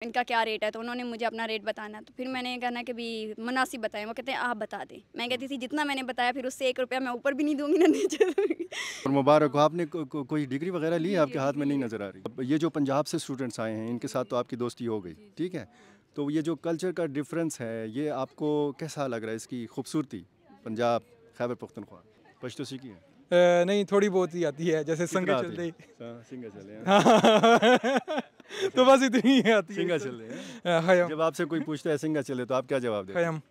इनका क्या रेट है, तो उन्होंने मुझे अपना रेट बताना, तो फिर मैंने कहना कि भी मुनासिब बताएं। वो कहते हैं आप बता दें। मैं कहती थी जितना मैंने बताया, फिर उससे 1 रुपया मैं ऊपर भी नहीं दूंगी ना नीचे दूंगी। और मुबारक हो, आपने कोई डिग्री वगैरह ली है? जी, आपके हाथ में डिग्री नहीं ले नज़र आ रही। अब ये जो पंजाब से स्टूडेंट्स आए हैं, इनके साथ तो आपकी दोस्ती हो गई, ठीक है। तो ये जो कल्चर का डिफरेंस है, ये आपको कैसा लग रहा है, इसकी खूबसूरती? पंजाब, खैबर पख्तूनख्वा, पश्तो सीखी है? नहीं, थोड़ी बहुत ही आती है, जैसे संगे कितना आती चलते है? ही। हाँ, सिंगा चले हैं। तो बस इतनी ही आती है। सिंगा चले हैं। खयम जब आपसे कोई पूछता है सिंगा चले, तो आप क्या जवाब देते हैं? खयम।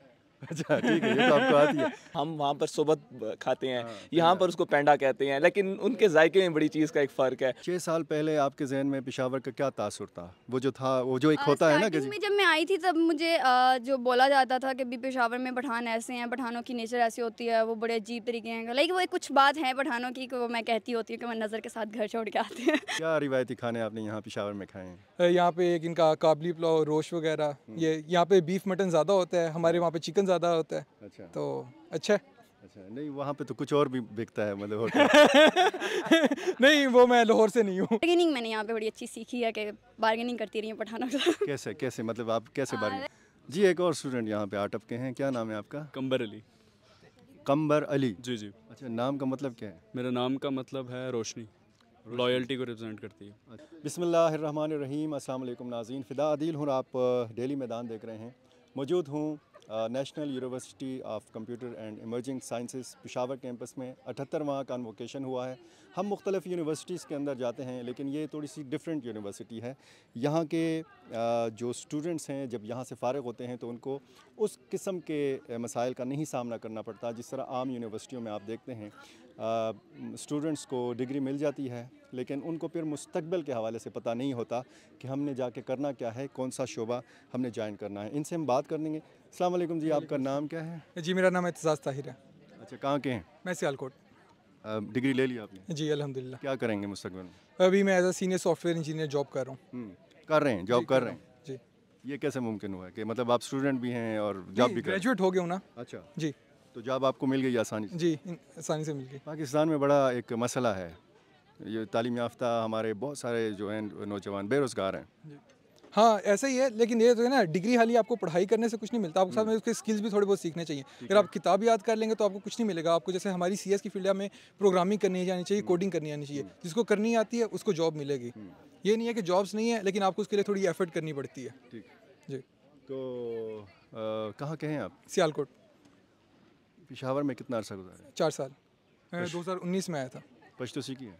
अच्छा, ठीक है, ये तो आपको आती है। हम वहाँ पर सोबत खाते हैं, हाँ, यहाँ पेंडा। पर उसको पेंडा कहते हैं, लेकिन उनके जायके में बड़ी चीज़ का एक फ़र्क है। 6 साल पहले आपके जहन में पेशावर का क्या तासुर था? वो जो था, वो जो एक होता है ना कि स्टार्टिंग में जब मैं आई थी, तब मुझे जो बोला जाता था कि भी पेशावर में पठान ऐसे हैं, पठानों की नेचर ऐसी होती है, वो बड़े अजीब तरीके हैं। लाइक वो एक कुछ बात है पठानों की, कि वो मैं कहती होती हूँ कि मैं नज़र के साथ घर छोड़ के आते हैं। क्या रिवायती खाने आपने यहाँ पेशावर में खाए हैं? यहाँ पे एक इनका काबली पुलाव, रोश वगैरह, ये यहाँ पे बीफ मटन ज़्यादा होता है, हमारे वहाँ पे चिकन ज़्यादा होता है। अच्छा, तो अच्छा है। अच्छा, नहीं वहाँ पे तो कुछ और भी बिकता है, मतलब होटल। नहीं, वो मैं लाहौर से नहीं हूँ। बार्गेनिंग मैंने यहाँ पे बड़ी अच्छी सीखी है, कि बार्गेनिंग करती रही हूँ पठानों के साथ। कैसे कैसे, मतलब आप कैसे बारी? जी, एक और स्टूडेंट यहाँ पे आ टपके हैं, क्या नाम है आपका? कंबर अली। कंबर अली। जी जी, अच्छा, नाम का मतलब क्या है? मेरा नाम का मतलब है रोशनी, लॉयल्टी को रिप्रेजेंट करती है। बिस्मिल्लाहिर्रहमानिर्रहीम, अस्सलाम वालेकुम नाज़रीन, फ़िदा आदिल हूँ, आप डेली मैदान देख रहे हैं। मौजूद हूँ national university of computer and emerging sciences Peshawar campus में। 78वां कन्वोकेशन हुआ है। हम मुख्तलिफ़ यूनिवर्सिटीज़ के अंदर जाते हैं, लेकिन ये थोड़ी सी डिफरेंट यूनिवर्सिटी है। यहाँ के जो स्टूडेंट्स हैं, जब यहाँ से फ़ारिग होते हैं तो उनको उस किस्म के मसाइल का नहीं सामना करना पड़ता जिस तरह आम यूनिवर्सिटियों में आप देखते हैं। स्टूडेंट्स को डिग्री मिल जाती है, लेकिन उनको फिर मुस्तकबिल के हवाले से पता नहीं होता कि हमने जाके करना क्या है, कौन सा शोबा हमने ज्वाइन करना है। इनसे हम बात कर लेंगे। अस्सलाम वालेकुम जी, आपका नाम क्या है? जी, मेरा नाम एतजाज़ ताहिर है। अच्छा, कहाँ के हैं? मैं सियालकोट। डिग्री ले ली आपने? जी, अल्हम्दुलिल्लाह। क्या करेंगे मुस्तकबिल में? अभी मैं as a senior software engineer job कर रहा हूँ। कर रहे हैं, जॉब कर रहे हैं? जी। ये कैसे मुमकिन हुआ कि मतलब आप स्टूडेंट भी हैं और जॉब भी कर रहे हैं? ग्रेजुएट हो गया हूँ ना। अच्छा, जी तो जॉब आपको मिल गई आसानी से? जी, आसानी से मिल गई। पाकिस्तान में बड़ा एक मसला है, ये तालीम याफ्ता हमारे बहुत सारे जो हैं नौजवान बेरोज़गार हैं। हाँ, ऐसा ही है, लेकिन ये तो है ना, डिग्री खाली आपको पढ़ाई करने से कुछ नहीं मिलता, आपके साथ में उसके स्किल्स भी थोड़े बहुत सीखने चाहिए। अगर आप किताब याद कर लेंगे तो आपको कुछ नहीं मिलेगा। आपको जैसे हमारी सीएस की फील्ड में प्रोग्रामिंग करनी आनी चाहिए, कोडिंग करनी आनी चाहिए। जिसको करनी आती है उसको जॉब मिलेगी। ये नहीं है कि जॉब्स नहीं है, लेकिन आपको उसके लिए थोड़ी एफर्ट करनी पड़ती है। ठीक जी। तो कहाँ के हैं आप? सियालकोट। पेशावर में कितना अर्सा गुजारा? 4 साल। मैं 2019 में आया था। पश्तो सीखी है?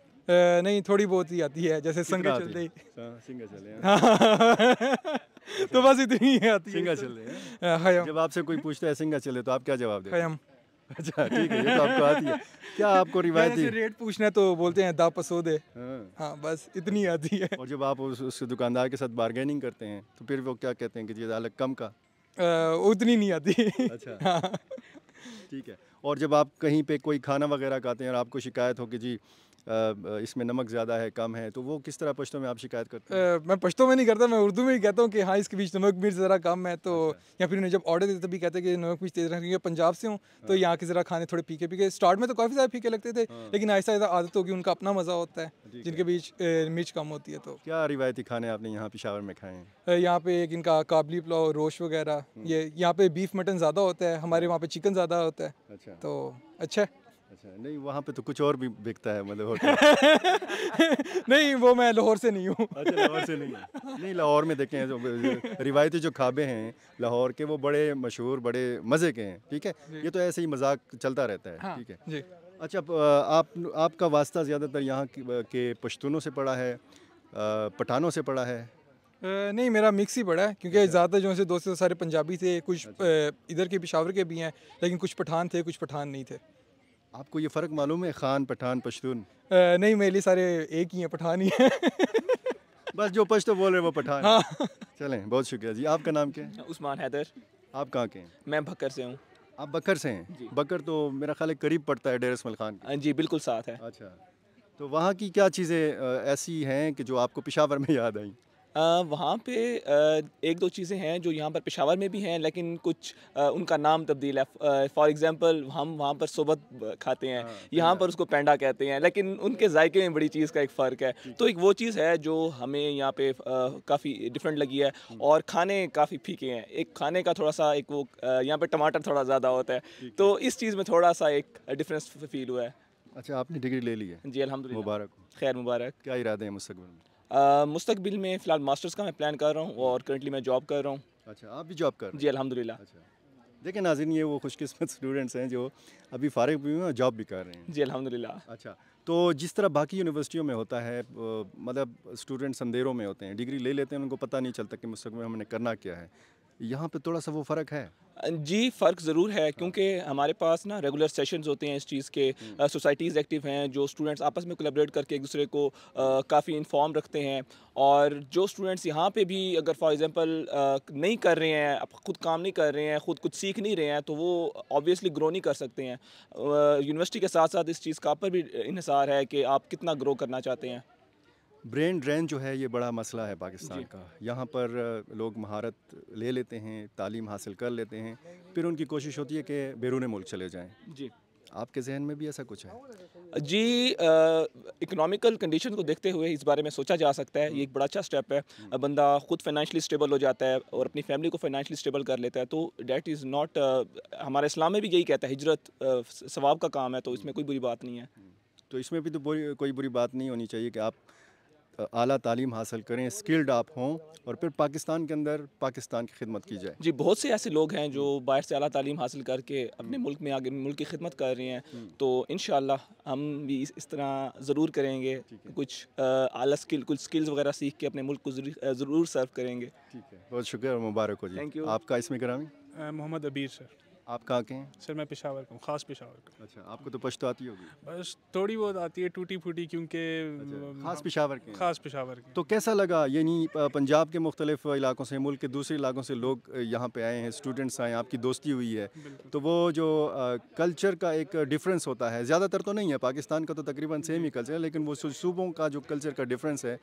नहीं, थोड़ी बहुत ही आती है, जैसे संगे कितना चलते आती ही। है? हाँ, सिंगा चले हैं। तो बस इतनी ही आती है। सिंगा चले हैं। खयम जब आपसे कोई पूछता है सिंगा चले, तो आप क्या जवाब देते हैं? खयम। अच्छा, ठीक है, ये तो आपको आती है। क्या आपको रिवायती? जैसे रेट पूछना है तो बोलते हैं दा पसोदे। हाँ। हाँ, बस इतनी आती है। और जब आप उस दुकानदार के साथ बार्गेनिंग करते हैं, तो फिर वो क्या कहते हैं कि जी अलग कम का? उतनी नहीं आती। अच्छा, हाँ। ठीक है। और जब आप कहीं पे कोई खाना वगैरह खाते हैं और आपको शिकायत हो कि जी इसमें नमक ज़्यादा है, कम है, तो वो किस तरह पश्तो में आप शिकायत करते हैं? मैं पश्तो में नहीं करता, मैं उर्दू में ही कहता हूँ कि हाँ, इसके बीच नमक मिर्च ज़रा कम है। तो या फिर उन्हें जब ऑर्डर देते तभी कहते हैं कि नमक मिर्च तेज़ रखेंगे। पंजाब से हूँ तो यहाँ के ज़रा खाने थोड़े फीके फीके, स्टार्ट में तो काफ़ी ज़्यादा फीके लगते थे, लेकिन आहिस्ता आहिस्ता आदत होगी, उनका अपना मज़ा होता है जिनके बीच मिर्च कम होती है। तो क्या रिवायती खाने आपने यहाँ पेशावर में खाए हैं? यहाँ पे एक इनका काबली पुलाव, रोश वगैरह, ये यहाँ पे बीफ मटन ज़्यादा होता है, हमारे वहाँ पे चिकन ज़्यादा होता है। अच्छा, तो अच्छा है। अच्छा, नहीं वहाँ पे तो कुछ और भी बिकता है, मतलब होटल। नहीं, वो मैं लाहौर से नहीं हूँ। अच्छा, लाहौर से नहीं है। नहीं, लाहौर में देखें जो रिवायती जो खाबे हैं लाहौर के, वो बड़े मशहूर, बड़े मज़े के हैं, ठीक है। ये तो ऐसे ही मजाक चलता रहता है, हाँ, ठीक है जी। अच्छा, आपका वास्ता ज़्यादातर यहाँ के पश्तूनों से पड़ा है, पठानों से पड़ा है? नहीं, मेरा मिक्स ही पड़ा है, क्योंकि ज़्यादातर जो है दोस्त सारे पंजाबी थे, कुछ इधर के पेशावर के भी हैं, लेकिन कुछ पठान थे, कुछ पठान नहीं थे। आपको ये फ़र्क मालूम है, खान, पठान, पश्तून? नहीं, मेरे लिए सारे एक ही हैं, पठान ही हैं। बस जो पश्तो बोल रहे हैं वो पठान। हाँ। चलें, बहुत शुक्रिया जी। आपका नाम क्या है? उस्मान हैदर। आप कहाँ के हैं? मैं भक्कर से हूँ। आप बकर से हैं? बकर तो मेरा ख्याल है करीब पड़ता है डेर इस्माइल खान के। जी, बिल्कुल साथ है। अच्छा, तो वहाँ की क्या चीज़ें ऐसी हैं कि जो आपको पेशावर में याद आई? वहाँ पे एक दो चीज़ें हैं जो यहाँ पर पेशावर में भी हैं, लेकिन कुछ उनका नाम तब्दील है। फॉर एग्ज़ाम्पल हम वहाँ पर सोबत खाते हैं, यहाँ पर उसको पेंडा कहते हैं, लेकिन उनके जायके में बड़ी चीज़ का एक फ़र्क है। तो एक वो चीज़ है जो हमें यहाँ पे काफ़ी डिफरेंट लगी है, और खाने काफ़ी फीके हैं। एक खाने का थोड़ा सा एक वो यहाँ पे टमाटर थोड़ा ज़्यादा होता है, तो इस चीज़ में थोड़ा सा एक डिफरेंस फील हुआ है। अच्छा, आपने डिग्री ले ली है, जी अल्हम्दुलिल्लाह। मुबारक हो। खैर मुबारक। क्या इरादे हैं मुस्तकबिल में? मुस्तकबिल में फ़िलहाल मास्टर्स का मैं प्लान कर रहा हूँ, और करंटली मैं जॉब कर रहा हूँ। अच्छा, आप भी जॉब कर रहे हैं? जी अल्हम्दुलिल्लाह। अच्छा, देखिए नाज़रीन, ये वो खुशकिस्मत स्टूडेंट्स हैं जो अभी फारिग भी हुए हैं और जॉब भी कर रहे हैं। जी अल्हम्दुलिल्लाह। अच्छा, तो जिस तरह बाकी यूनिवर्सिटियों में होता है, मतलब स्टूडेंट्स अंधेरों में होते हैं, डिग्री ले लेते हैं, उनको पता नहीं चलता कि मुस्तकबिल में हमने करना क्या है। यहाँ पे थोड़ा सा वो फ़र्क है। जी फ़र्क ज़रूर है, क्योंकि हमारे पास ना रेगुलर सेशंस होते हैं इस चीज़ के। सोसाइटीज़ एक्टिव हैं जो स्टूडेंट्स आपस में कोलैबोरेट करके एक दूसरे को काफ़ी इन्फॉर्म रखते हैं। और जो स्टूडेंट्स यहाँ पे भी अगर फॉर एग्जांपल नहीं कर रहे हैं, अब खुद काम नहीं कर रहे हैं, खुद कुछ सीख नहीं रहे हैं, तो वो ऑब्वियसली ग्रो नहीं कर सकते हैं। यूनिवर्सिटी के साथ साथ इस चीज़ का पर भी इन्हिसार है कि आप कितना ग्रो करना चाहते हैं। ब्रेन ड्रेन जो है ये बड़ा मसला है पाकिस्तान का। यहाँ पर लोग महारत ले लेते हैं, तालीम हासिल कर लेते हैं, फिर उनकी कोशिश होती है कि बैरून मुल्क चले जाएं। जी आपके जहन में भी ऐसा कुछ है? जी, इकोनॉमिकल कंडीशन को देखते हुए इस बारे में सोचा जा सकता है। ये एक बड़ा अच्छा स्टेप है। बंदा खुद फाइनेंशियली स्टेबल हो जाता है और अपनी फैमिली को फाइनेंशियली स्टेबल कर लेता है, तो डैट इज़ नॉट, हमारे इस्लाम में भी यही कहता है, हिजरत सवाब का काम है, तो इसमें कोई बुरी बात नहीं है। तो इसमें भी तो कोई बुरी बात नहीं होनी चाहिए कि आप आला तालीम हासिल करें, स्किल्ड आप हों, और फिर पाकिस्तान के अंदर पाकिस्तान की खिदमत की जाए। जी, बहुत से ऐसे लोग हैं जो बाहर से आला तालीम हासिल करके अपने मुल्क में आगे मुल्क की खिदमत कर रहे हैं, तो इंशाअल्लाह हम भी इस तरह ज़रूर करेंगे। कुछ आला कुछ स्किल्स वगैरह सीख के अपने मुल्क को ज़रूर सर्व करेंगे। ठीक है, बहुत शुक्रिया और मुबारक हो जी। Thank you. आपका इसमें गिरामी? मोहम्मद अबीर सर। आप कहाँ के हैं? सर मैं पेशावर का हूँ, ख़ास पेशावर का। अच्छा, आपको तो पश्तो आती होगी। बस थोड़ी बहुत आती है, टूटी फूटी, क्योंकि ख़ास पेशावर के हैं। ख़ास पेशावर की। तो कैसा लगा, यानी पंजाब के मुख्तलिफ इलाकों से, मुल्क के दूसरे इलाकों से लोग यहाँ पे आए हैं, स्टूडेंट्स आए हैं, आपकी दोस्ती हुई है, तो वो जो कल्चर का एक डिफरेंस होता है, ज़्यादातर तो नहीं है, पाकिस्तान का तो तकरीबन सेम ही कल्चर है, लेकिन वो सूबों का जो कल्चर का डिफरेंस है,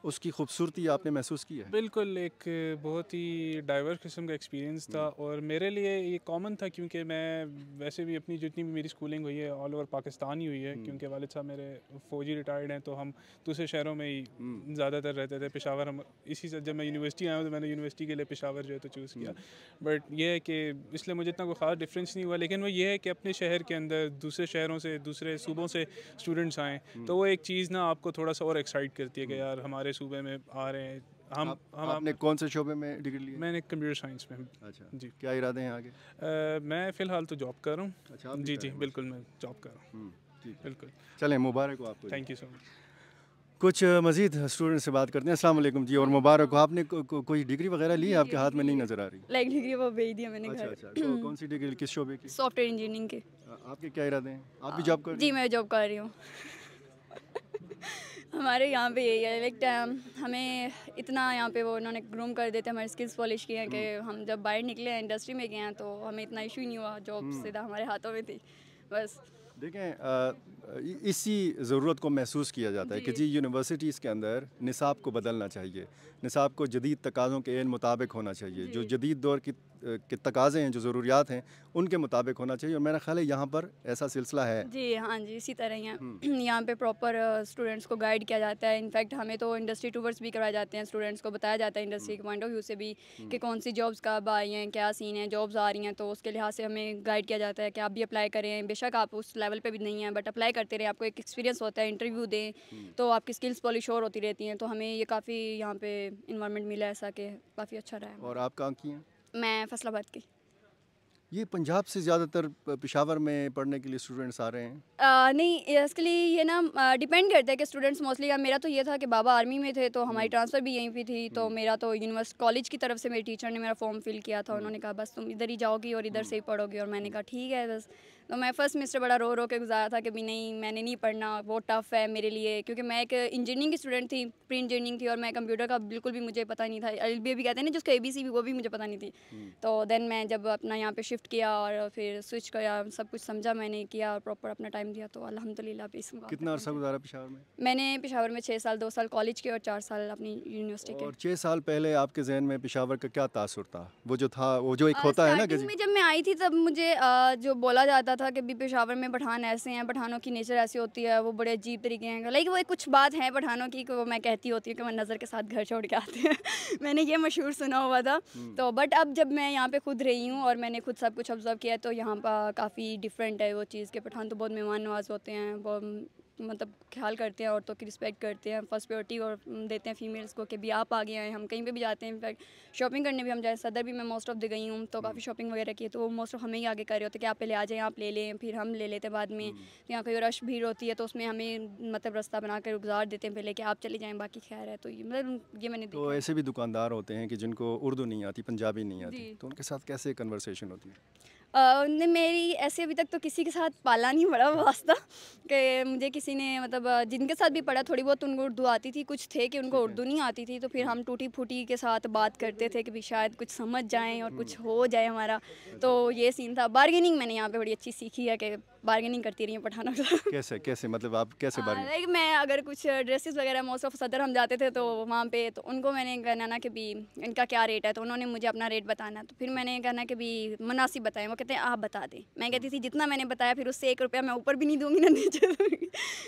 उसकी खूबसूरती आपने महसूस की है? बिल्कुल, एक बहुत ही डाइवर्स किस्म का एक्सपीरियंस था, और मेरे लिए ये कॉमन था, क्योंकि मैं वैसे भी अपनी जितनी भी मेरी स्कूलिंग हुई है ऑल ओवर पाकिस्तान ही हुई है, क्योंकि वालिद साहब मेरे फ़ौजी रिटायर्ड हैं, तो हम दूसरे शहरों में ही ज़्यादातर रहते थे। पेशावर हम इसी से, जब मैं यूनिवर्सिटी आया हूँ तो मैंने यूनिवर्सिटी के लिए पेशावर जो है तो चूज़ किया। बट ये है कि इसलिए मुझे इतना कोई ख़ास डिफरेंस नहीं हुआ, लेकिन वो ये है कि अपने शहर के अंदर दूसरे शहरों से, दूसरे सूबों से स्टूडेंट्स आएँ, तो वो एक चीज़ ना आपको थोड़ा सा और एक्साइट करती है कि यार हमारे सूबे में आ रहे हैं। आपने कौन से शोबे में डिग्री ली है? मैंने कंप्यूटर साइंस में। अच्छा जी। क्या इरादे हैं आगे? मैं फ़िलहाल तो जॉब कर रहा हूँ। अच्छा, आप भी जी कर जी रहे हैं? बिल्कुल, मैं जॉब कर रहा हूँ। ठीक है, बिल्कुल, चलें, मुबारक हो आपको। Thank you so much. कुछ मज़ीद स्टूडेंट से बात करते हैं। अस्सलाम वालेकुम जी, और मुबारक हो। आपने कोई डिग्री वगैरह ली है? आपके हाथ में नहीं नज़र आ रही। लाइक डिग्री वो भेज दिया मैंने अच्छा घर। अच्छा, कौन सी डिग्री, किस शोबे की? सॉफ्टवेयर इंजीनियरिंग के। आपके क्या इरादे हैं? आप भी जॉब कर रही जी हैं? मैं जॉब कर रही हूँ। हमारे यहाँ पे यही है, लाइक हमें इतना यहाँ पे वो उन्होंने ग्रूम कर देते, हमारे स्किल्स पॉलिश किए हैं कि हम जब बाहर निकले हैं, इंडस्ट्री में गए हैं, तो हमें इतना इशू ही नहीं हुआ, जॉब सीधा हमारे हाथों में थी बस। देखें, इसी ज़रूरत को महसूस किया जाता है कि जी यूनिवर्सिटीज़ के अंदर निसाब को बदलना चाहिए, निसाब को जदीद तकाज़ों के मुताबिक होना चाहिए, जो जदीद दौर के तकाज़े हैं, जो ज़रूरियात हैं, उनके मुताबिक होना चाहिए, और मेरा ख्याल है यहाँ पर ऐसा सिलसिला है। जी हाँ जी, इसी तरह ही है। यहाँ पे प्रॉपर स्टूडेंट्स को गाइड किया जाता है। इनफैक्ट हमें तो इंडस्ट्री टूवर्स भी करवाए जाते हैं, स्टूडेंट्स को बताया जाता है इंडस्ट्री के पॉइंट ऑफ व्यू से भी कि कौन सी जॉब्स कब आई हैं, क्या सीन है, जॉब्स आ रही हैं, तो उसके लिहाज से हमें गाइड किया जाता है कि आप भी अप्लाई करें। बेशक आप उस लेवल पे भी नहीं हैं, बट अप्लाई करते रहें, आपको एक एक्सपीरियंस होता है, इंटरव्यू दें, तो आपकी स्किल्स पॉलिश और होती रहती हैं। तो हमें ये काफ़ी यहाँ पे इन्वायरमेंट मिला है ऐसा कि काफ़ी अच्छा रहा है। और आप कहाँ की हैं? मैं फैसलाबाद की। ये पंजाब से ज़्यादातर पेशावर में पढ़ने के लिए स्टूडेंट्स आ रहे हैं? नहीं, इसके लिए ये ना डिपेंड करता है कि स्टूडेंट्स मोस्टली, मेरा तो ये था कि बाबा आर्मी में थे, तो हमारी ट्रांसफ़र भी यहीं पे थी, तो मेरा तो यूनिवर्सिटी कॉलेज की तरफ से मेरे टीचर ने मेरा फॉर्म फिल किया था। उन्होंने कहा बस तुम इधर ही जाओगी और इधर से ही पढ़ोगी, और मैंने कहा ठीक है बस। तो मैं फर्स्ट सेमेस्टर बड़ा रो के गुजारा था कि भी नहीं, मैंने नहीं पढ़ना, वो टफ़ है मेरे लिए, क्योंकि मैं एक इंजीनियरिंग की स्टूडेंट थी, प्री इंजीनियरिंग थी, और मैं कंप्यूटर का बिल्कुल भी मुझे पता नहीं था। LBA भी कहते हैं ना जिसको ABC भी, वो भी मुझे पता नहीं थी। तो देन मैं जब अपना यहाँ पे शिफ्ट शिफ्ट किया और फिर स्विच किया, सब कुछ समझा मैंने, किया और प्रॉपर अपना टाइम दिया, तो अल्हम्दुलिल्लाह अभी इस मुकाम कितना अर्सा गुजारा पेशावर में? मैंने पेशावर में 6 साल, 2 साल कॉलेज के और 4 साल अपनी यूनिवर्सिटी के। और 6 साल पहले आपके जहन में पेशावर का क्या तासुर था? वो जो था, वो जो एक होता है ना कि स्टार्टिंग में जब मैं आई थी तब मुझे जो बोला जाता था कि भी पेशावर में पठान ऐसे हैं, पठानों की नेचर ऐसी होती है, वो बड़े अजीब तरीके हैं, लाइक वो एक कुछ बात है पठानों की कि वो मैं कहती होती हूँ कि वो नज़र के साथ घर छोड़ के आते हैं मैंने ये मशहूर सुना हुआ था। तो बट अब जब मैं यहाँ पे खुद रही हूँ और मैंने खुद सब कुछ ऑब्जर्व किया, तो यहाँ पर काफ़ी डिफरेंट है वो चीज़ के पठान तो बहुत मेहमान नवाज होते हैं, बहुत मतलब ख्याल करते हैं, औरतों की रिस्पेक्ट करते हैं, फर्स्ट प्रायोरिटी और देते हैं फीमेल्स को कि भी आप आ गए हैं। हम कहीं पे भी जाते हैं, इनफैक्ट शॉपिंग करने भी हम जाए, सदर भी मैं मोस्ट ऑफ द गई हूँ, तो काफ़ी शॉपिंग वगैरह की है, तो वो मोस्ट ऑफ हमें ही आगे कर रहे होते हैं कि आप पहले आ जाएँ, आप ले लें, फिर हम ले लेते हैं बाद में। तो यहाँ कोई रश भीड़ होती है तो उसमें हमें मतलब रास्ता बना कर गुजार देते हैं पहले कि आप चले जाएँ, बाकी खैर है। तो ये मतलब ये मैंने तो ऐसे भी दुकानदार होते हैं कि जिनको उर्दू नहीं आती, पंजाबी नहीं आती, जी। तो उनके साथ कैसे कन्वर्सेशन होती है? ने मेरी ऐसे अभी तक तो किसी के साथ पाला नहीं पड़ा वास्ता कि मुझे किसी ने मतलब जिनके साथ भी पढ़ा थोड़ी बहुत उनको उर्दू आती थी, कुछ थे कि उनको उर्दू नहीं आती थी, तो फिर हम टूटी फूटी के साथ बात करते थे कि भी शायद कुछ समझ जाएं और कुछ हो जाए हमारा। तो ये सीन था। बार्गेनिंग मैंने यहाँ पे बड़ी अच्छी सीखी है कि बार्गेनिंग करती रही हूँ पठानों के साथ। कैसे कैसे मतलब आप कैसे बार्गेन? लाइक मैं अगर कुछ ड्रेसेस वगैरह मोस्ट ऑफ सदर हम जाते थे तो वहाँ पे तो उनको मैंने कहना ना कि भी इनका क्या रेट है, तो उन्होंने मुझे अपना रेट बताना, तो फिर मैंने कहना कि भी मुनासिब बताएं, वो कहते हैं आप बता दें। मैं कहती थी जितना मैंने बताया फिर उससे 1 रुपया मैं ऊपर भी नहीं दूंगी ना नीचे दूंगी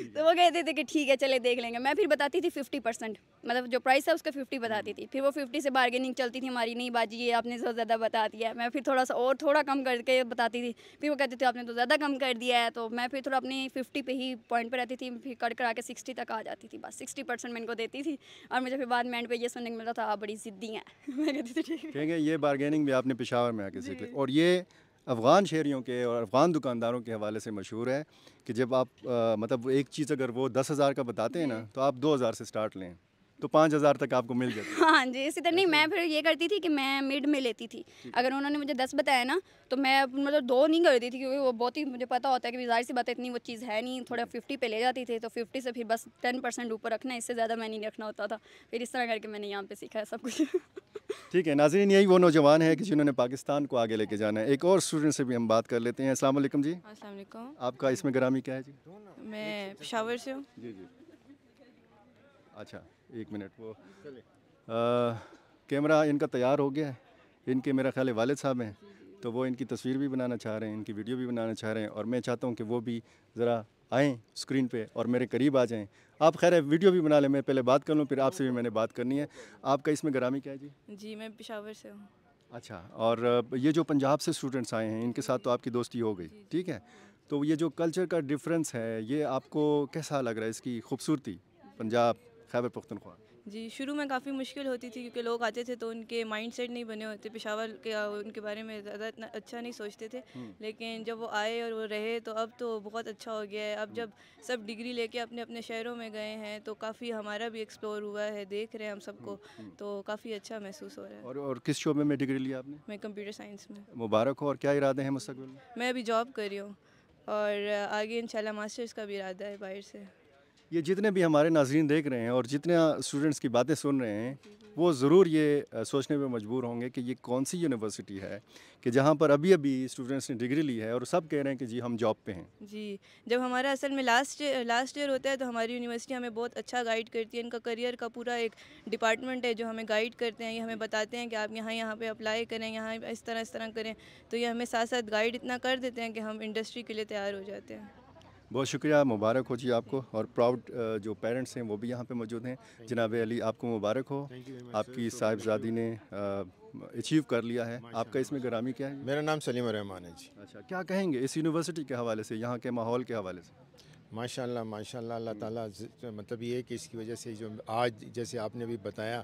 तो वो कहते थे कि ठीक है चले देख लेंगे। मैं फिर बताती थी 50%, मतलब जो प्राइस है उसका 50 बताती थी, फिर वो 50 से बार्गेनिंग चलती थी हमारी, नहीं बाजी ये आपने तो ज़्यादा बता दिया, मैं फिर थोड़ा सा और थोड़ा कम करके बताती थी, फिर वो कहते थे आपने तो ज़्यादा कम कर दिया है, तो मैं फिर थोड़ा अपनी 50 पे ही पॉइंट पे रहती थी, फिर कट करा के 60 तक आ जाती थी, बस 60% मैं इनको देती थी। और मुझे फिर बाद में एंड पे ये सुनने को मिलता था आप बड़ी ज़िद्दी हैं मैं कहती थी ठीक है। कहेंगे ये बार्गेनिंग भी आपने पेशावर में आके सीख ली, और ये अफ़गान शहरियों के और अफ़गान दुकानदारों के हवाले से मशहूर है कि जब आप मतलब एक चीज़ अगर वो 10,000 का बताते हैं ना, तो आप 2,000 से स्टार्ट लें तो 5,000 तक आपको मिल जाती है। हाँ जी, इसी तरह नहीं, मैं फिर ये करती थी कि मैं मिड में लेती थी। अगर उन्होंने मुझे 10 बताया ना तो मैं मतलब 2 नहीं करती थी, क्योंकि वो बहुत ही मुझे पता होता है कि ज़ाहिर सी बात है इतनी वो चीज़ है नहीं, थोड़ा 50 पे ले जाती थी, तो 50 से फिर बस 10% ऊपर रखना, इससे ज़्यादा मैं नहीं रखना होता था। फिर इस तरह करके मैंने यहाँ पे सीखा है सब कुछ ठीक है नाज़रीन, यही वो नौजवान है कि जिन्होंने पाकिस्तान को आगे लेके जाना है। एक और स्टूडेंट से भी हम बात कर लेते हैं। अस्सलाम वालेकुम जी। अस्सलाम वालेकुम। आपका इसमें ग्रामी क्या है जी? मैं पेशावर से हूँ। जी जी। अच्छा एक मिनट, वो कैमरा इनका तैयार हो गया है। इनके मेरा ख्याल है वालिद साहब हैं, तो वो इनकी तस्वीर भी बनाना चाह रहे हैं, इनकी वीडियो भी बनाना चाह रहे हैं, और मैं चाहता हूँ कि वो भी ज़रा आएँ स्क्रीन पे और मेरे करीब आ जाएँ। आप खैर है वीडियो भी बना लें, मैं पहले बात कर लूँ, फिर आपसे भी मैंने बात करनी है। आपका इसमें ग्रामी क्या है जी? जी मैं पेशावर से हूँ। अच्छा, और ये जो पंजाब से स्टूडेंट्स आए हैं इनके साथ तो आपकी दोस्ती हो गई, ठीक है, तो ये जो कल्चर का डिफरेंस है ये आपको कैसा लग रहा है, इसकी खूबसूरती पंजाब खैबर पख्तूनख्वा? जी शुरू में काफ़ी मुश्किल होती थी क्योंकि लोग आते थे तो उनके माइंडसेट नहीं बने होते, पेशावर के उनके बारे में ज़्यादा इतना अच्छा नहीं सोचते थे। लेकिन जब वो आए और वो रहे तो अब तो बहुत अच्छा हो गया है। अब जब सब डिग्री लेके अपने अपने शहरों में गए हैं तो काफ़ी हमारा भी एक्सप्लोर हुआ है, देख रहे हैं हम सबको, तो काफ़ी अच्छा महसूस हो रहा है। और किस शोबे में डिग्री ली आपने? मैं कंप्यूटर साइंस में। मुबारक हो। और क्या इरादे हैं मुस्तकबिल में? मैं अभी जॉब कर रही हूँ और आगे इंशाल्लाह मास्टर्स का भी इरादा है बाहर से। ये जितने भी हमारे नाज़रीन देख रहे हैं और जितने स्टूडेंट्स की बातें सुन रहे हैं वो ज़रूर ये सोचने पे मजबूर होंगे कि ये कौन सी यूनिवर्सिटी है कि जहाँ पर अभी अभी स्टूडेंट्स ने डिग्री ली है और सब कह रहे हैं कि जी हम जॉब पे हैं। जी जब हमारा असल में लास्ट ईयर होता है तो हमारी यूनिवर्सिटी हमें बहुत अच्छा गाइड करती है। इनका करियर का पूरा एक डिपार्टमेंट है जो हमें गाइड करते हैं, ये हमें बताते हैं कि आप यहाँ पे अप्लाई करें, यहाँ इस तरह करें, तो ये हमें साथ साथ गाइड इतना कर देते हैं कि हम इंडस्ट्री के लिए तैयार हो जाते हैं। बहुत शुक्रिया, मुबारक हो जी आपको। और प्राउड जो पेरेंट्स हैं वो भी यहाँ पे मौजूद हैं। जनाब अली आपको मुबारक हो, आपकी साहिबजादी ने अचीव कर लिया है। आपका इसमें ग्रामी क्या है? मेरा नाम सलीम रहमान है जी। अच्छा, क्या कहेंगे इस यूनिवर्सिटी के हवाले से, यहाँ के माहौल के हवाले से? माशाल्लाह माशाल्लाह, अल्लाह ताला मतलब ये है कि इसकी वजह से जो आज जैसे आपने अभी बताया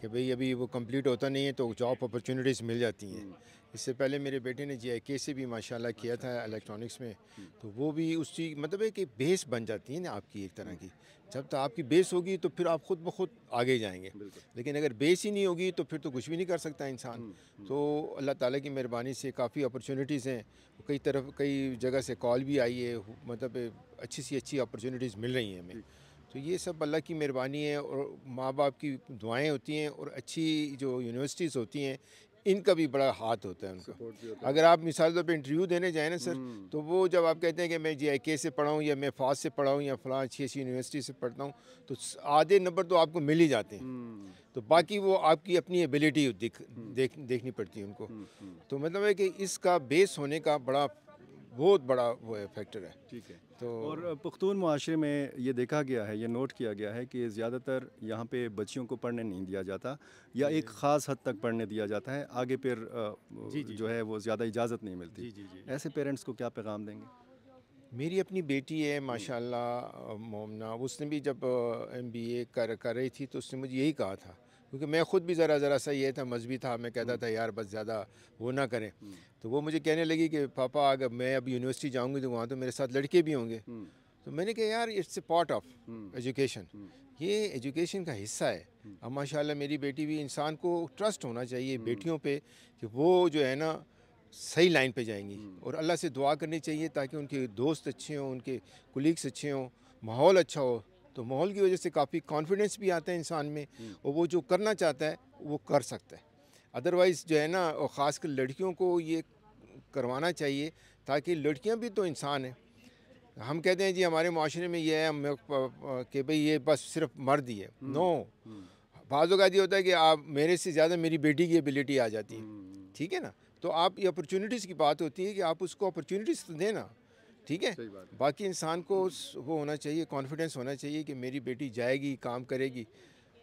कि भाई अभी वो कंप्लीट होता नहीं है तो जॉब अपॉर्चुनिटीज़ मिल जाती हैं। इससे पहले मेरे बेटे ने JIK से भी माशाल्लाह किया था इलेक्ट्रॉनिक्स में, तो वो भी उसी मतलब है कि बेस बन जाती है ना आपकी एक तरह की। जब तक आपकी बेस होगी तो फिर आप खुद ब खुद आगे जाएंगे, लेकिन अगर बेस ही नहीं होगी तो फिर तो कुछ भी नहीं कर सकता इंसान। तो अल्लाह ताला की मेहरबानी से काफ़ी अपॉर्चुनिटीज़ हैं, कई जगह से कॉल भी आई है, मतलब अच्छी सी अच्छी अपॉर्चुनिटीज़ मिल रही हैं हमें। तो ये सब अल्लाह की मेहरबानी है और माँ बाप की दुआएं होती हैं और अच्छी जो यूनिवर्सिटीज़ होती हैं इनका भी बड़ा हाथ होता है उनका। अगर आप मिसाल तौर पे इंटरव्यू देने जाए ना सर, तो वो जब आप कहते हैं कि मैं JIK से पढ़ा हूँ या मैं फास से पढ़ा हूँ या फलां अच्छी यूनिवर्सिटी से पढ़ता हूँ, तो आधे नंबर तो आपको मिल ही जाते हैं। तो बाकी वो आपकी अपनी एबिलिटी देखनी पड़ती है उनको। तो मतलब है कि इसका बेस होने का बहुत बड़ा वो है, फैक्टर है। ठीक है। तो और पख्तून मुआशरे में ये देखा गया है, ये नोट किया गया है कि ज़्यादातर यहाँ पे बच्चियों को पढ़ने नहीं दिया जाता, या एक ख़ास हद तक पढ़ने दिया जाता है, आगे फिर जो है वो ज़्यादा इजाज़त नहीं मिलती। ऐसे पेरेंट्स को क्या पैगाम देंगे? मेरी अपनी बेटी है माशाल्लाह मोमना, उसने भी जब MBA कर रही थी तो उसने मुझे यही कहा था, क्योंकि मैं ख़ुद भी ज़रा सा ये था, मजहबी था, मैं कहता था यार बस ज़्यादा वो ना करें। तो वो मुझे कहने लगी कि पापा अगर मैं अब यूनिवर्सिटी जाऊंगी तो वहाँ तो मेरे साथ लड़के भी होंगे। तो मैंने कहा यार it's a part of education, ये एजुकेशन का हिस्सा है। अब माशाल्लाह मेरी बेटी भी, इंसान को ट्रस्ट होना चाहिए बेटियों पे कि वो जो है ना सही लाइन पे जाएंगी, और अल्लाह से दुआ करनी चाहिए ताकि उनके दोस्त अच्छे हों, उनके कुलीग्स अच्छे हों, माहौल अच्छा हो। तो माहौल की वजह से काफ़ी कॉन्फिडेंस भी आता है इंसान में, और वो जो करना चाहता है वो कर सकता है। अदरवाइज़ जो है ना, और ख़ासकर लड़कियों को ये करवाना चाहिए, ताकि लड़कियां भी तो इंसान हैं। हम कहते हैं जी हमारे माशरे में ये है कि भाई ये बस सिर्फ मर्द ही है। नो, बाज़ औक़ात ये होता है कि आप मेरे से ज़्यादा मेरी बेटी की एबिलिटी आ जाती है, ठीक है ना। तो आप ये अपॉर्चुनिटीज़ की बात होती है कि आप उसको अपॉर्चुनिटीज़ तो देना, ठीक है। बाकी इंसान को वो होना चाहिए, कॉन्फिडेंस होना चाहिए कि मेरी बेटी जाएगी, काम करेगी।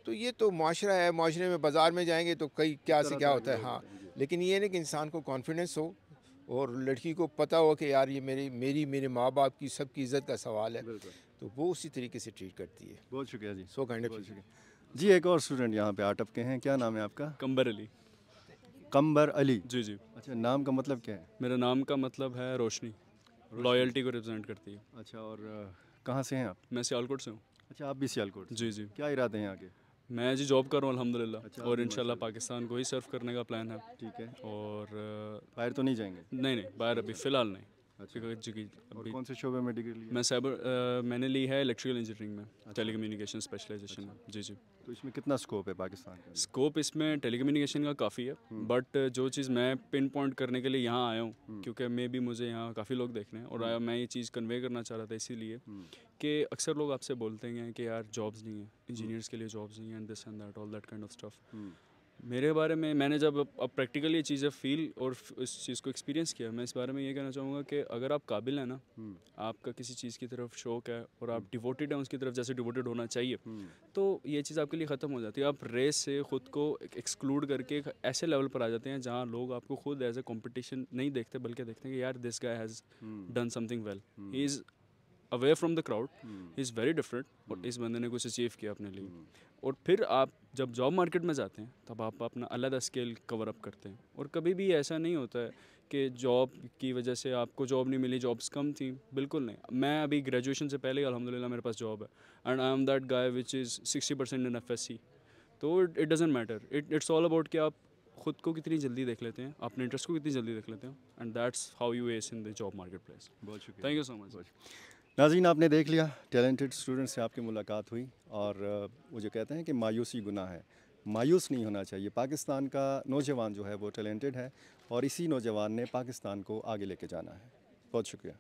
तो ये तो माशरा है, माशरे में बाज़ार में जाएंगे तो कई क्या से क्या होता है। हाँ, लेकिन ये नहीं कि इंसान को कॉन्फिडेंस हो और लड़की को पता हो कि यार ये मेरे माँ बाप की सबकी इज़्ज़त का सवाल है, तो वो उसी तरीके से ट्रीट करती है। बहुत शुक्रिया जी। So kind of. जी, एक और स्टूडेंट यहाँ पे आटप के हैं, क्या नाम है आपका? कंबर अली। कंबर अली? जी जी। अच्छा, नाम का मतलब क्या है? मेरा नाम का मतलब है रोशनी, लॉयल्टी को रिप्रेजेंट करती है। अच्छा, और कहाँ से हैं आप? मैं सियालकोट से हूँ। अच्छा, आप भी सियालकोट? जी जी। क्या इरादे हैं आगे? मैं जी जॉब कर रहा हूँ अल्हम्दुलिल्लाह। अच्छा, और इंशाल्लाह पाकिस्तान को ही सर्व करने का प्लान है। ठीक है। और बाहर तो नहीं जाएंगे? नहीं, बाहर अभी फ़िलहाल नहीं। अच्छा। अभी कौन से शोबे में डिग्री ली? मैंने ली है इलेक्ट्रिकल इंजीनियरिंग में, टेलीकम्युनिकेशन स्पेशलाइजेशन में। जी जी। तो इसमें कितना स्कोप है पाकिस्तान का? स्कोप इसमें टेलीकम्युनिकेशन का काफ़ी है, बट जो चीज़ मैं पिन पॉइंट करने के लिए यहाँ आया हूँ, क्योंकि मैं भी मुझे यहाँ काफ़ी लोग देखने हैं, और मैं ये चीज़ कन्वे करना चाह रहा था इसीलिए कि अक्सर लोग आपसे बोलते हैं कि यार जॉब्स नहीं है, इंजीनियर्स के लिए जॉब्स नहीं है, and this and that, all that kind of stuff. मेरे बारे में मैंने जब अब प्रैक्टिकली ये चीज़ें फील और इस चीज़ को एक्सपीरियंस किया, मैं इस बारे में ये कहना चाहूँगा कि अगर आप काबिल हैं ना, आपका किसी चीज़ की तरफ शौक़ है और आप डिवोटेड हैं उसकी तरफ जैसे डिवोटेड होना चाहिए, तो ये चीज़ आपके लिए ख़त्म हो जाती है। आप रेस से ख़ुद को एक्सक्लूड करके एक ऐसे लेवल पर आ जाते हैं जहाँ लोग आपको खुद एज ए कॉम्पिटिशन नहीं देखते, बल्कि देखते हैं कि यार this guy has done something well, he is away from the crowd, he is very different, और इस बंदे ने कुछ अचीव किया अपने लिए। और फिर आप जब जॉब मार्केट में जाते हैं तब आप अपना अलग स्केल कवर अप करते हैं, और कभी भी ऐसा नहीं होता है कि जॉब की वजह से आपको जॉब नहीं मिली, जॉब्स कम थी, बिल्कुल नहीं। मैं अभी ग्रेजुएशन से पहले अल्हम्दुलिल्लाह मेरे पास जॉब है, and I am that guy which is 60% in FSC। तो it doesn't matter, it's all about कि आप खुद को कितनी जल्दी देख लेते हैं, अपने इंटरेस्ट को कितनी जल्दी देख लेते हैं, and that's how U S in the job market place. बहुत शुक्रिया, थैंक यू सो मच। नाज़रीन, आपने देख लिया, टैलेंटेड स्टूडेंट से आपकी मुलाकात हुई, और वो जो कहते हैं कि मायूसी गुनाह है, मायूस नहीं होना चाहिए। पाकिस्तान का नौजवान जो है वो टैलेंटेड है, और इसी नौजवान ने पाकिस्तान को आगे लेके जाना है। बहुत शुक्रिया।